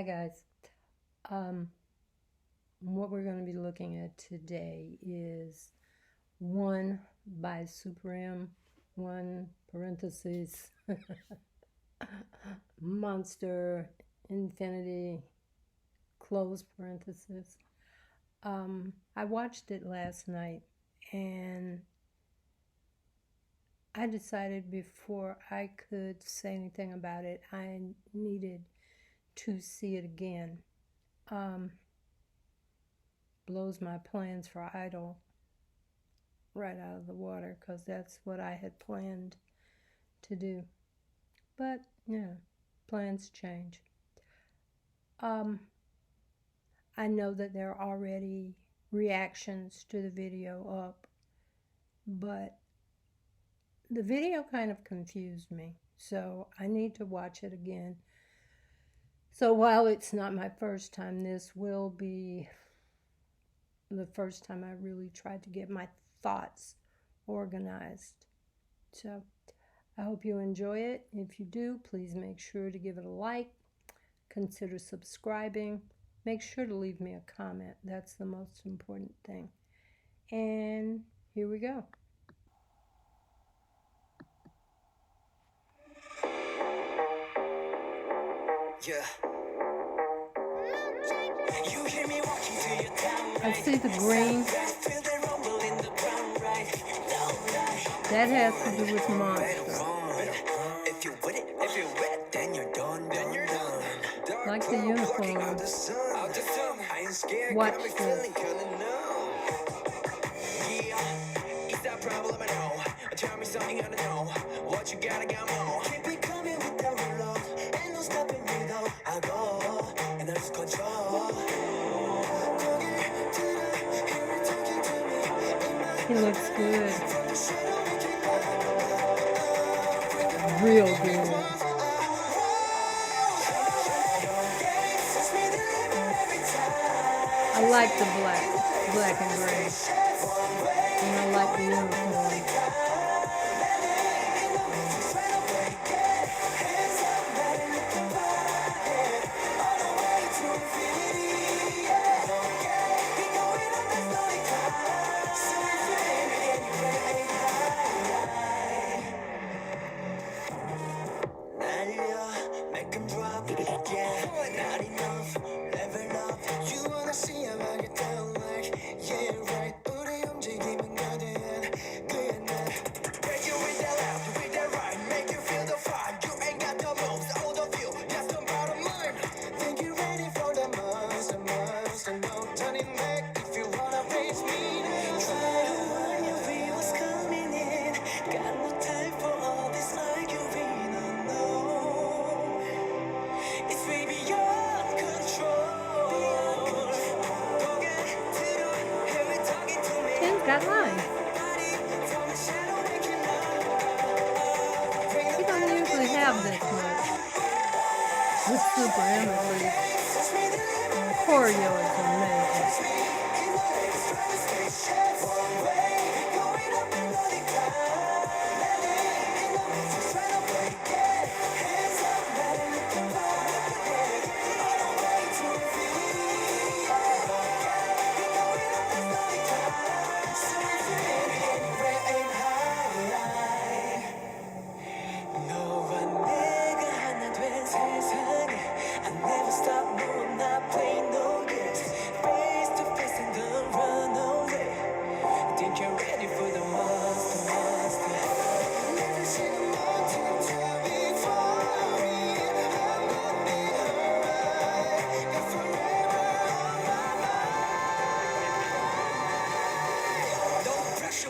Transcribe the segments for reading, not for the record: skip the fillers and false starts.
Hi guys. What we're going to be looking at today is one by SuperM, one parentheses, Monster Infinity, close parentheses. I watched it last night and I decided before I could say anything about it, I needed to see it again. Blows my plans for Idol right out of the water because that's what I had planned to do. But yeah, plans change. I know that there are already reactions to the video up, but the video kind of confused me, so I need to watch it again. So while it's not my first time, this will be the first time I really tried to get my thoughts organized. So I hope you enjoy it. If you do, please make sure to give it a like. Consider subscribing. Make sure to leave me a comment. That's the most important thing. And here we go. Yeah. You hear me walking to your town, I see the green. feel the rumble in the ground, right? That has to do with Monster. If you're with it, if you're wet, then you're done, then you're done. Like the uniform. Out the sun, I ain't scared, Watch got me this. feeling kinda numb. Yeah, is that problem at all? Tell me something I don't know. What you gotta get more? Keep it coming with the reload. Ain't no stopping me though. I go, and I lose control. He looks good. Real good. I like the black and gray. And I like the uniform. Make 'em drop, yeah, not enough, level up. You wanna see him, I get down like, yeah, right. 우리 움직임은 거대한 그의 날. Break you with that left, with that right, make you feel the fire. You ain't got the moves, all of you, that's the bottom line. Think you're ready for the monster, no turning back if you wanna face me. Try to warn you, we was coming in. Got no time for all this arguing, no. It's way beyond control. Tim's got lines. He doesn't usually have this much. With SuperM at least. Choreo is amazing.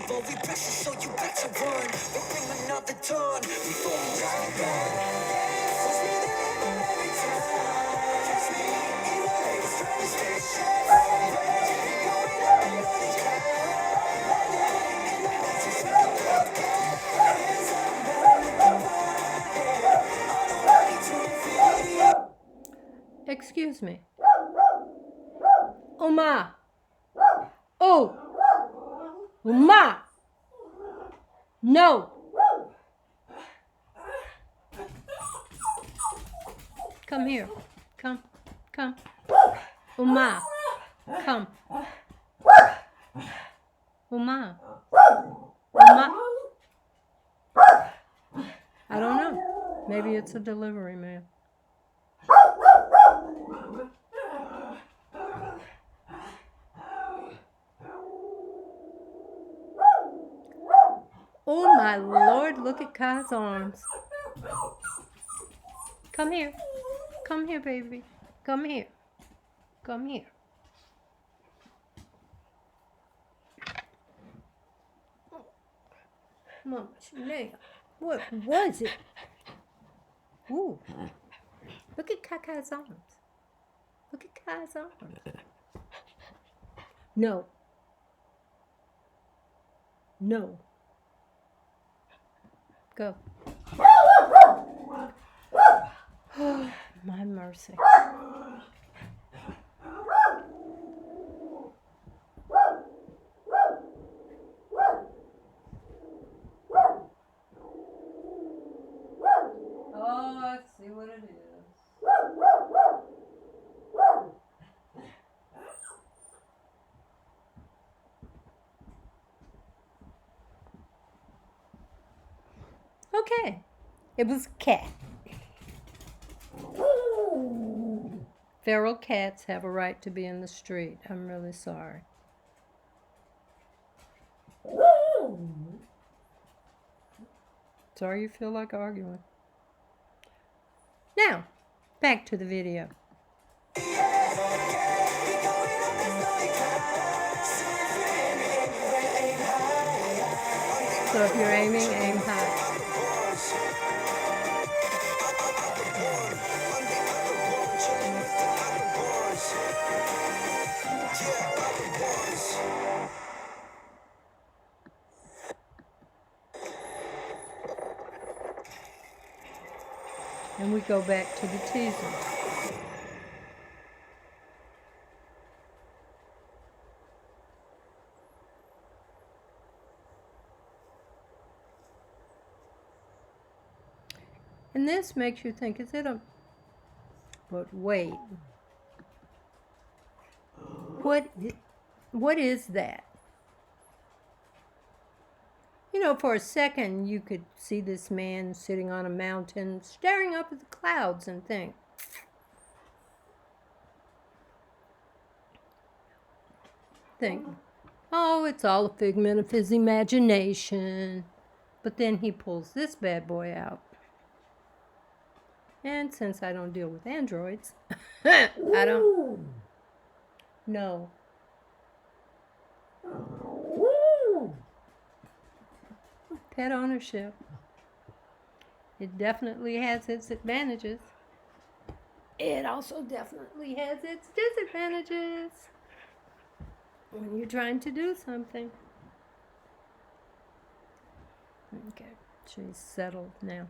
But we pressure, so you better run. We'll bring another dawn before we die back. Excuse me. Oma. Oh. Ma! No! Come here. Come. Come. Uma. Come. Uma. Uma. I don't know. Maybe it's a delivery man. Oh my Lord, look at Kai's arms. Come here. Come here, baby. Come here. Come here. Mama, Shanae, what was it? Ooh. Look at Kai's arms. Look at Kai's arms. No. No. Go. Oh, my mercy. Oh, I see what it is. Okay. It was a cat. Feral cats have a right to be in the street. I'm really sorry. Sorry you feel like arguing. Now, back to the video. So if you're aiming, aim high. And we go back to the teaser. And this makes you think, is it a... But wait. What is that? You know, for a second, you could see this man sitting on a mountain, staring up at the clouds and think, oh, it's all a figment of his imagination. But then he pulls this bad boy out. And since I don't deal with androids, I don't know. Pet ownership. It definitely has its advantages. It also definitely has its disadvantages when you're trying to do something. Okay, she's settled now.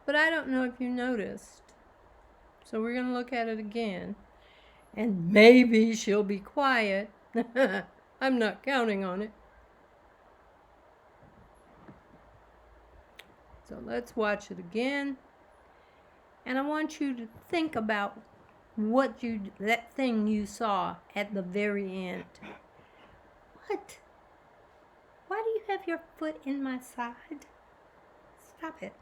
But I don't know if you noticed. So we're going to look at it again. And maybe she'll be quiet. I'm not counting on it. So let's watch it again. And I want you to think about that thing you saw at the very end. What? Why do you have your foot in my side? Stop it.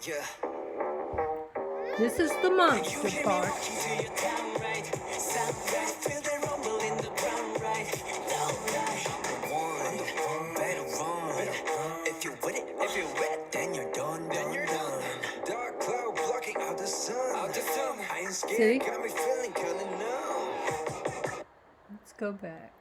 Yeah. This is the monster part. If you're with it, if you're wet, then you're done, then you're done. Dark cloud blocking out the sun. I ain't scared, got me feeling kinda numb. Let's go back.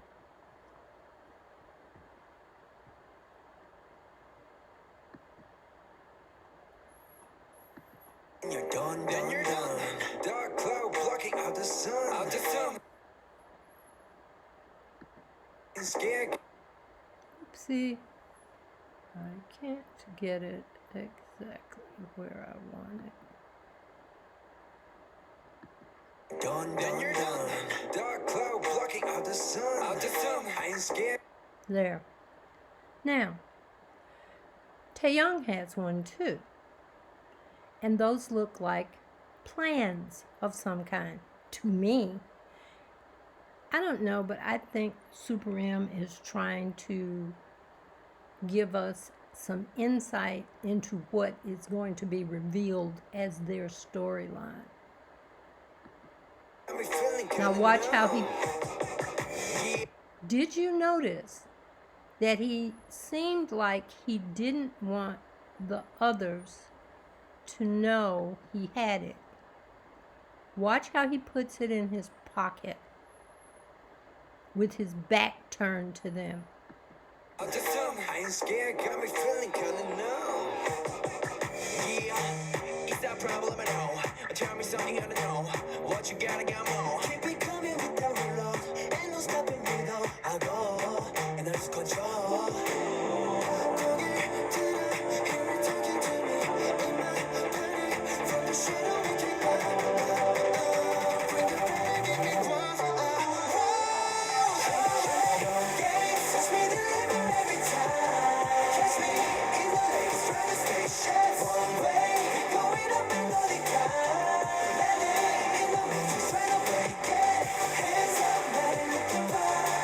You're done, then you're done. Dark cloud blocking out the sun. And scared. Oopsie. I can't get it exactly where I want it. Done, then you're done. Dark cloud blocking out the sun. I ain't scared. There. Now, Taeyoung has one too. And those look like plans of some kind to me. I don't know, but I think SuperM is trying to give us some insight into what is going to be revealed as their storyline. Now watch how he... Did you notice that he seemed like he didn't want the others to know he had it? Watch how he puts it in his pocket with his back turned to them. I ain't scared, got me feeling kinda numb. Yeah, it's that problem I know. Tell me something I don't know. What you gotta get more. Keep it coming with the love. Ain't no stopping me though. I go and I lose control. Talking to the, hear it talking to me. In my body, from the shadow we keep bring the pain, give me one. Touch me deliver every time. Catch me in the lakes, trying to stay safe. One way, going up and only climb. Landing in the matrix, trying to break it. Hands up, not in looking back.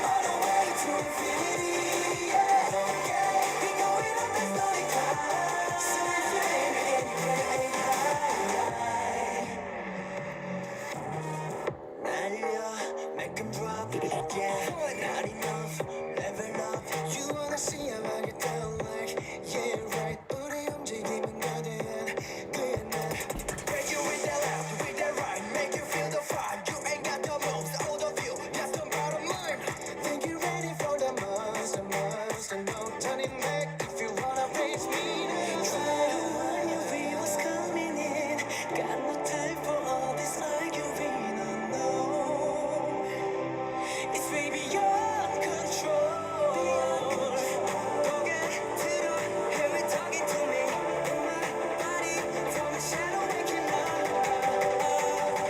On the way to infinity, yeah. We going up and only climb. So if you ain't anywhere, ain't high. 날려, make 'em drop, yeah. Not enough, level up. You wanna see I'm out get down like, yeah, right. 우리 움직임은 거대한 그의 날. Break you with that left, with that right. Make you feel the fire. You ain't got the moves, all of you. That's the bottom line. Think you ready for the monster, monster. No turning back if you wanna raise me. Try to run, you feel what's coming in. Got no time for all this arguing, oh no. It's way beyond control. Talking to the, hear it talking to me. In my body, from the shadow waking up.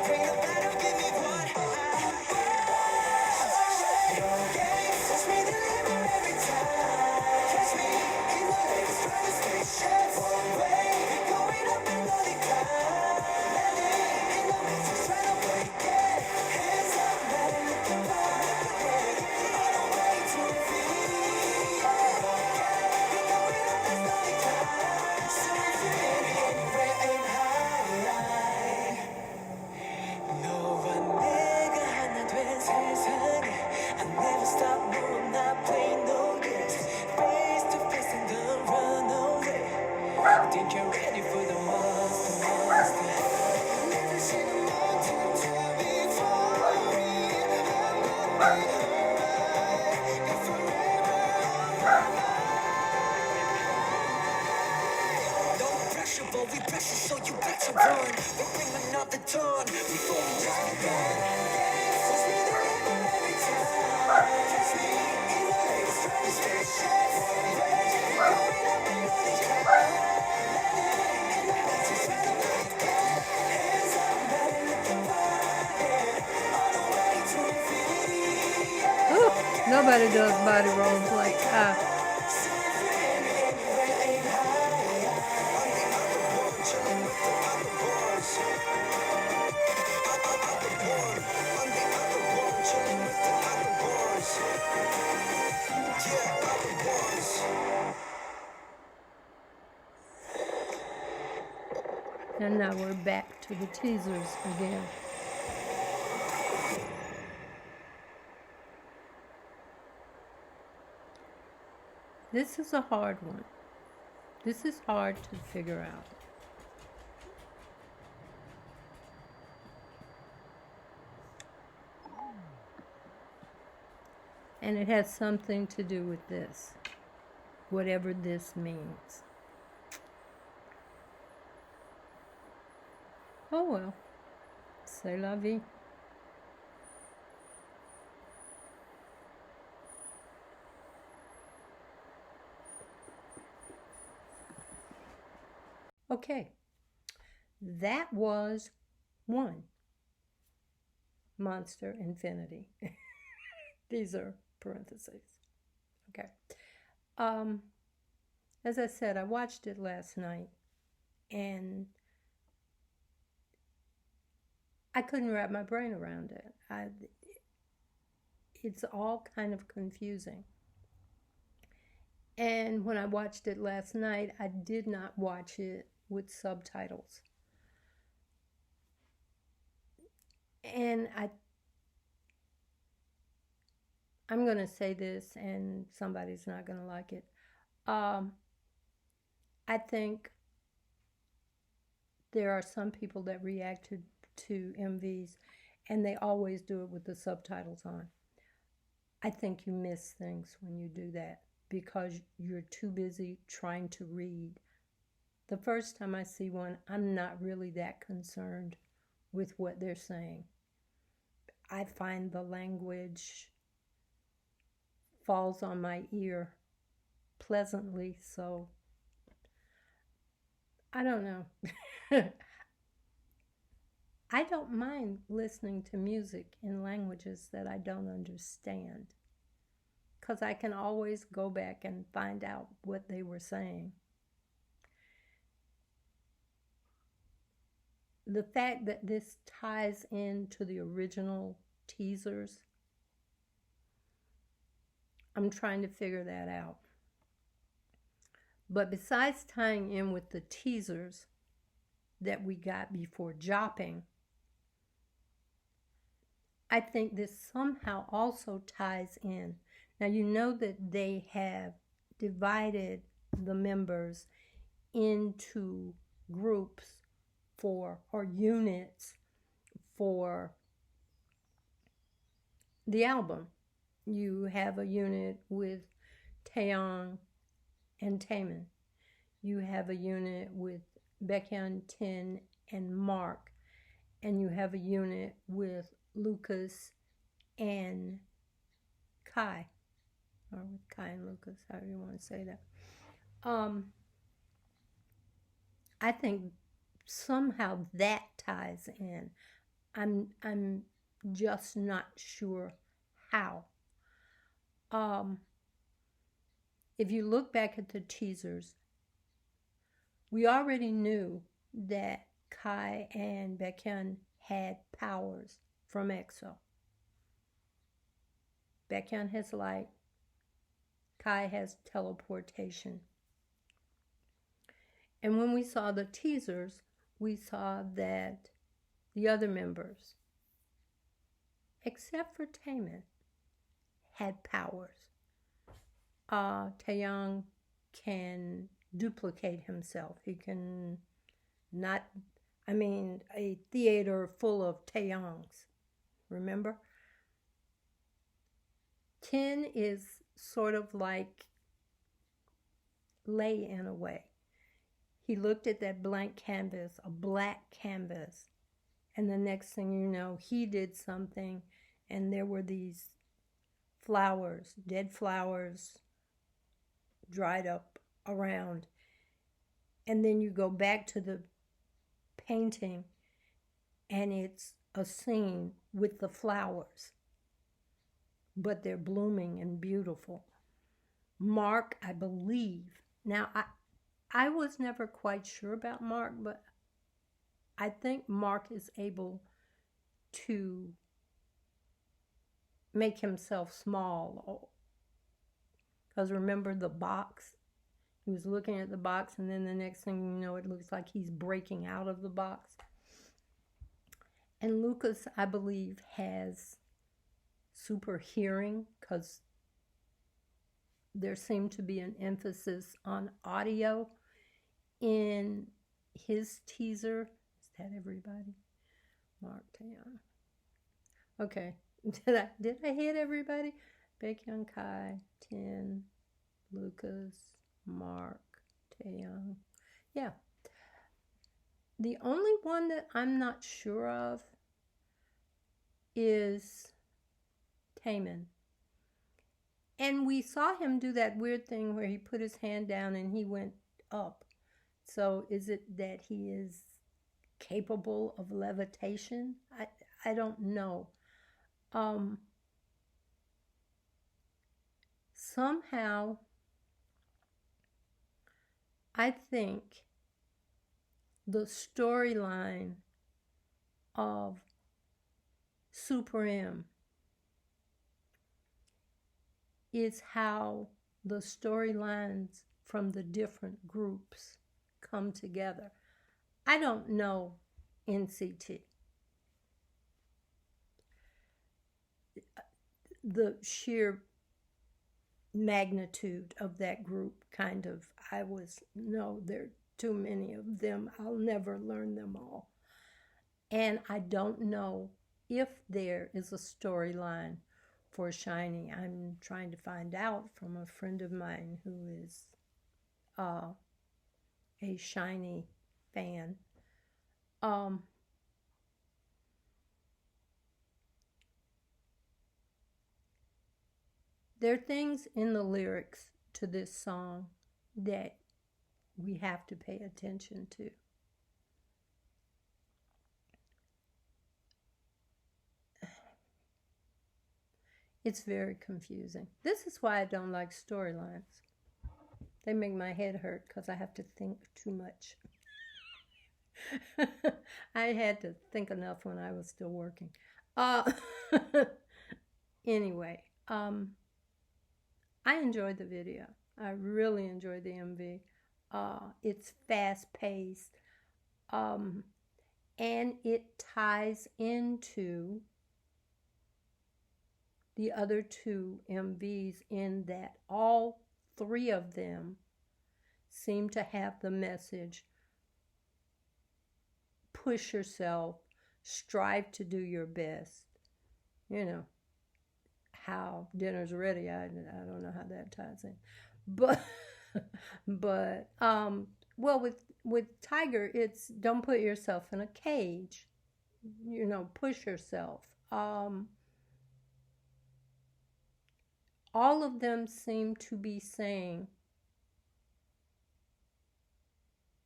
Bring the battle, give me what I want. Touch me, deliver every time. Catch me in the lakes, trying to stay safe. One way, going up and only climb. Landing in the matrix, trying to break it. Hands up, not in looking back. On the way to infinity, yeah. We going up and only climb. So if you ain't anywhere, ain't high. 너와 내가 하나 된 세상에 I never stop, no I'm not playing no games. Face to face and don't run away. Think you're ready for the monster, monster. Never seen a mountain too big for me. I'm gonna be alright. You're forever on my mind. No pressure, but we pressure, so you better run. We'll bring another dawn before we just begun. Touch me, deliver every time. Catch me in the lakes, trying to stay safe. Going up and only climb. Landing in the matrix, trying to break it. Hands up, not in looking back. On the way to infinity, yeah. Ooh, nobody does body rolls like I. So if you ain't anywhere, ain't high. Chilling with the other boys. On the other one, chilling with the other boys. Yeah, other boys. And now we're back to the teasers again. This is a hard one. This is hard to figure out. And it has something to do with this, whatever this means. Oh well, c'est la vie. Okay, that was one. Monster Infinity. These are parentheses. Okay. As I said, I watched it last night and I couldn't wrap my brain around it. It's all kind of confusing. And when I watched it last night, I did not watch it with subtitles. And I'm going to say this, and somebody's not going to like it. I think there are some people that react to MVs, and they always do it with the subtitles on. I think you miss things when you do that because you're too busy trying to read. The first time I see one, I'm not really that concerned with what they're saying. I find the language falls on my ear pleasantly, so I don't know. I don't mind listening to music in languages that I don't understand because I can always go back and find out what they were saying. The fact that this ties into the original teasers, I'm trying to figure that out. But besides tying in with the teasers that we got before Jopping, I think this somehow also ties in. Now, you know that they have divided the members into groups or units for the album. You have a unit with Taeyoung and Taemin. You have a unit with Baekhyun, Tin, and Mark. And you have a unit with Lucas and Kai. Or with Kai and Lucas, however you want to say that. I think somehow that ties in. I'm just not sure how. If you look back at the teasers, we already knew that Kai and Baekhyun had powers from EXO. Baekhyun has light, Kai has teleportation. And when we saw the teasers, we saw that the other members, except for Taemin, had powers. Taeyoung can duplicate himself. He can a theater full of Taeyoungs, remember? Tin is sort of like Lei in a way. He looked at that blank canvas, a black canvas, and the next thing you know, he did something, and there were these flowers, dead flowers, dried up around. And then you go back to the painting, and it's a scene with the flowers, but they're blooming and beautiful. Mark, I believe, now I was never quite sure about Mark, but I think Mark is able to make himself small. Because remember the box? He was looking at the box, and then the next thing you know, it looks like he's breaking out of the box. And Lucas, I believe, has super hearing because there seemed to be an emphasis on audio in his teaser. Is that everybody? Mark Taeyoung. Okay. Did I hit everybody? Baekhyun, Kai, Tin, Lucas, Mark, Taeyoung. Yeah. The only one that I'm not sure of is Taemin. And we saw him do that weird thing where he put his hand down and he went up. So is it that he is capable of levitation? I don't know. Somehow I think the storyline of SuperM is how the storylines from the different groups come together. I don't know NCT. The sheer magnitude of that group kind of, no, there are too many of them. I'll never learn them all. And I don't know if there is a storyline for SHINee. I'm trying to find out from a friend of mine who is a SHINee fan. There are things in the lyrics to this song that we have to pay attention to. It's very confusing. This is why I don't like storylines. They make my head hurt because I have to think too much. I had to think enough when I was still working. Anyway, I enjoyed the video. I really enjoyed the MV. It's fast-paced, and it ties into the other two MVs in that all three of them seem to have the message, push yourself, strive to do your best. You know, how dinner's ready, I don't know how that ties in. But, well, with Tiger, it's don't put yourself in a cage. You know, push yourself. All of them seem to be saying,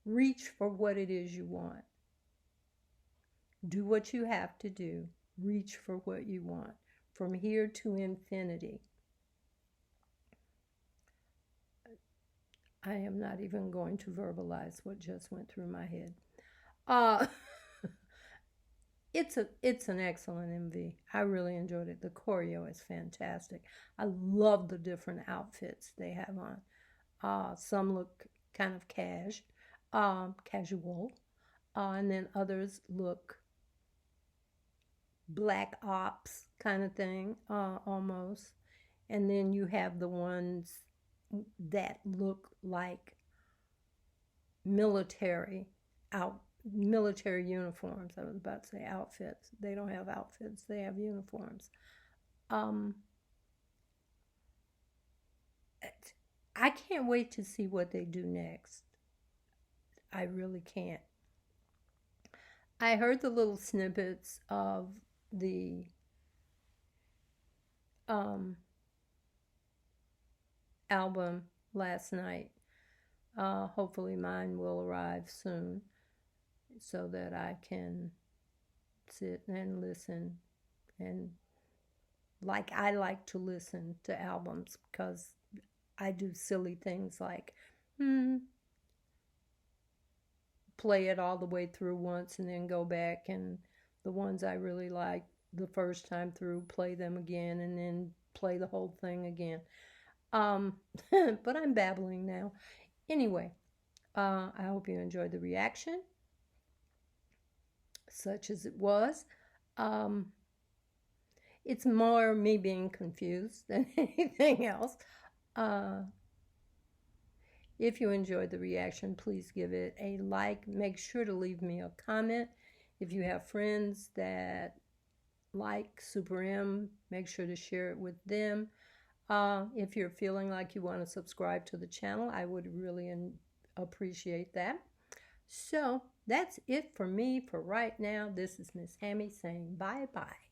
reach for what it is you want. Do what you have to do. Reach for what you want. From here to infinity. I am not even going to verbalize what just went through my head. It's an excellent MV. I really enjoyed it. The choreo is fantastic. I love the different outfits they have on. Some look kind of casual, and then others look black ops kind of thing, almost. And then you have the ones that look like military uniforms. I was about to say outfits. They don't have outfits. They have uniforms. I can't wait to see what they do next. I really can't. I heard the little snippets of the album last night. Hopefully mine will arrive soon so that I can sit and listen, and I like to listen to albums because I do silly things like play it all the way through once and then go back, and the ones I really like the first time through, play them again and then play the whole thing again. But I'm babbling now. Anyway, I hope you enjoyed the reaction, such as it was. It's more me being confused than anything else. If you enjoyed the reaction, please give it a like. Make sure to leave me a comment. If you have friends that like SuperM, make sure to share it with them. If you're feeling like you want to subscribe to the channel, I would really appreciate that. So that's it for me for right now. This is Miss Hammie saying bye-bye.